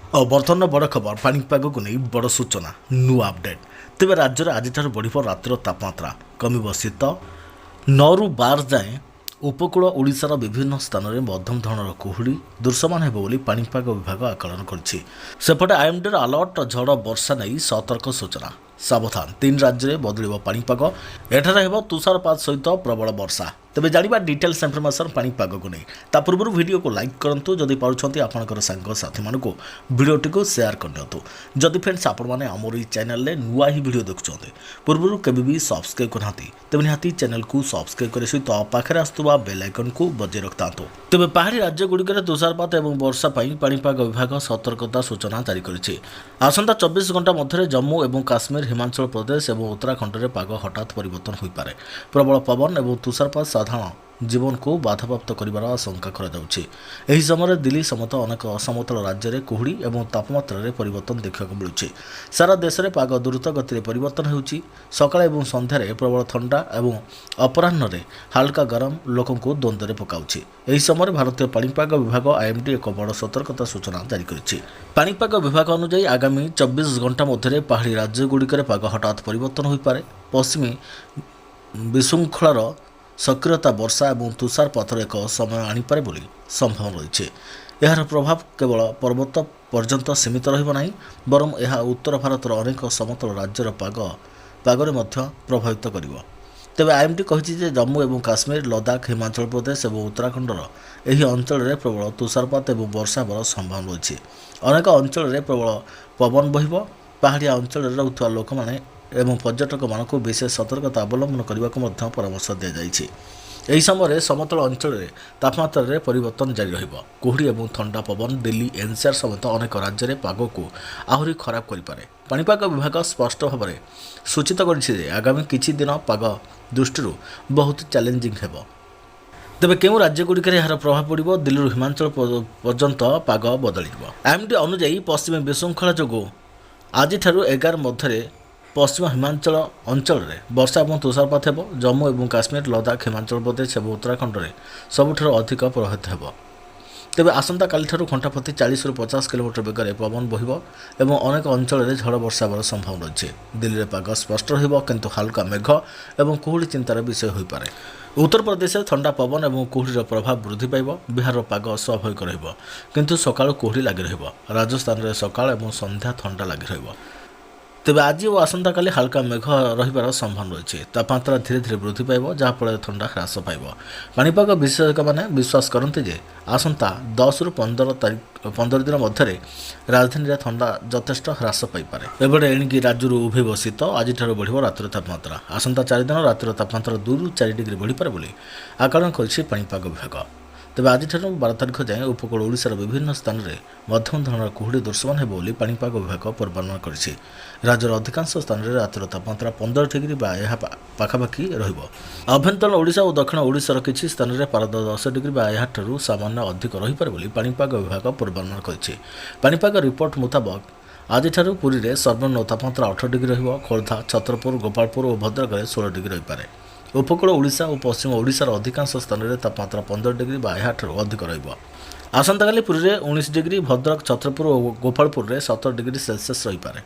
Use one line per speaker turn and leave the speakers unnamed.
और बर्तमान बड़ खबर पाणीपाग को नहीं बड़ सूचना नुआ अपडेट तेज राज्य में आज बढ़ रातिर तापमात्रा कम शीत 9 ରୁ 12 जाए उपकूल ओडिशार विभिन्न स्थान में मध्यम धरणर कुहुड़ी दृश्यमान होली पाणीपाग विभाग आकलन करपटे आईएमडी अलर्ट झड़ वर्षा नहीं सतर्क सूचना सावधान 3 राज्य में बदल पाणीपाग एठार तुषारपात सहित प्रबल वर्षा तेज जाना डिटेल्स इनफर्मेशन पाणीपाग को नहीं ता पूर्व वीडियो को लाइक करूँ जदि पार्टी आपंकर सांगसाथी मानक भिडटी को सेयार करनी जदि फ्रेंड्स आपण मैंने आमर चैनल नुआ ही वीडियो देखुं पूर्व केवे भी सब्सक्राइब करना तेज निहाती चैनल को सब्सक्राइब कर सहित पाखे आसुवा बेल आइकन को बजाय रखता तेज पहाड़ी राज्य गुड़िक तुषारपात और वर्षा पाणीपाग विभाग सतर्कता सूचना जारी करिछि। आसंता 24 घंटा मध्य जम्मू और काश्मीर हिमाचल प्रदेश और उत्तराखंड में पाग हठात परिवर्तन हो पारे प्रबल पवन और तुषारपात साधारण जीवन को बाधाप्राप्त कर आशंका कर समय दिल्ली समेत अनेक असमतल राज्य में कुहुड़ी और तापमात्रा रे परिवर्तन देखा मिलूँ। सारा देश में पाग द्रुत गति परिवर्तन होउछि। सकाळ और संध्यारे प्रबल ठंडा और अपराह्न हाल्का गरम लोक द्वंद्व पकाउछि। एही समय भारतीय पाणीपाग विभाग आईएमडी एक बड़ सतर्कता सूचना जारी करिछि। पाणीपाग विभाग अनुसार आगामी 24 घंटा मध्य पहाड़ी राज्यगुड़िक पाग हठात परिवर्तन हो पारे। पश्चिमी विशृंखलार सक्रियता वर्षा और तुषारपातर एक समय आनीपे बोली संभावना रही। यार प्रभाव केवल पर्वत पर्यंत सीमित रहा बरं यह उत्तर भारतर अनेक समतल राज्यर पागरे प्रभावित कर। तेज आईएमडी कही जम्मू और काश्मीर लद्दाख हिमाचल प्रदेश और उत्तराखंडर यह अंचल में प्रबल तुषारपात और वर्षा हेबार संभावना रही। अनेक अंचल में प्रबल पवन बहिब। पहाड़िया अंचल रोकुवा लोक मैंने एवं पर्यटक मानक विशेष सतर्कता अवलंबन करने को परामर्श दी जाइए। यही समय समतल अंचल में तापमात्रा रे परिवर्तन जारी रहिबो। कुहुड़ी और ठंडा पवन दिल्ली एनसीआर समेत अनेक राज्य में पाग को आहरी खराब करें। पाणीपाग विभाग स्पष्ट भाव में सूचित कर आगामी किछि दिन पाग दृष्टि बहुत चैलेंजिंग हेबो। तेबे केउं राज्यगुड़िक यार प्रभाव पड़ो दिल्ली हिमाचल पर्यंत पाग बदल। आईएमडी अनुଯାयी पश्चिम विशृंखला जो आज 11 मध्य पश्चिम हिमाचल अंचल में वर्षा और तुषारपात हो। जम्मू और काश्मीर लद्दाख हिमाचल प्रदेश और उत्तराखंड में सबुठार अधिक प्रभावित हो। तेज आसंता काली घंटा प्रति 40 ରୁ 50 किलोमीटर बेगर पवन बहिब और अनेक अंचल में झड़ वर्षा होवार संभावना रही। दिल्ली में पाग स्पष्ट रु हाल्का मेघ और कुहुड़ी चिंतार विषय हो पारे। उत्तर प्रदेश में ठंडा पवन और कुहुड़ीर प्रभाव वृद्धि पाइब। बिहार पाग स्वाभाविक रु सकाळ कुहुड़ी लगी राजस्थान में सकाळ और संध्या ठंडा लगी रही। तेज आज और आसंता काली हाल्का मेघ रहिबार संभावना रही। तापमात्रा धीरे धीरे वृद्धि पाइब जहाँफल ठंडा ह्रास पाइब। पाणीपाग विशेषज्ञ मैंने विश्वास करते जे आसंता 10 ରୁ 15 दिन मध्य राजधानी में ठंडा यथेष्ट ह्रास पाइपे। एबे एणिकी राज्य उभय शीत आज बढ़ रातिर तापमात्रा। आसंता 4 दिन रातिर तापमात्रा 2 ରୁ 4 डिग्री बढ़िपारे बोली आकलन कर पाणीपाग विभाग। तेज आज 12 तारिख जाए उपकूल ओडिशार विभिन्न स्थान में मध्यम धरणर कुहुड़ी दृश्यमान हो पाणीपाग विभाग पूर्वानुमान कर। राज्यर अधिकांश स्थान में रातिर तापमात्रा 15 डिग्री पाखापाखि रभ्यंतर ओडिशा और दक्षिण ओडिशार किछि स्थान में पारद 10 डिग्री या सामान्य अधिक रहीपे पाणीपाग विभाग पूर्वानुमान कर। पाणीपाग रिपोर्ट मुताबक आज पुरी में सर्वनिम्न तापमात्रा 18 डिग्री खोर्धा छतरपुर गोपालपुर और भद्रक में 16 डिग्री रहीपे। उपकूल ओडिशा और पश्चिम ओडिशार अधिकांश स्थान में तापमात्रा 15 डिग्री अधिक रहिबो। आसंता काली पुरी में 19 डिग्री भद्रक छतरपुर और गोपालपुर में 17 डिग्री सेल्सियस रहीपे।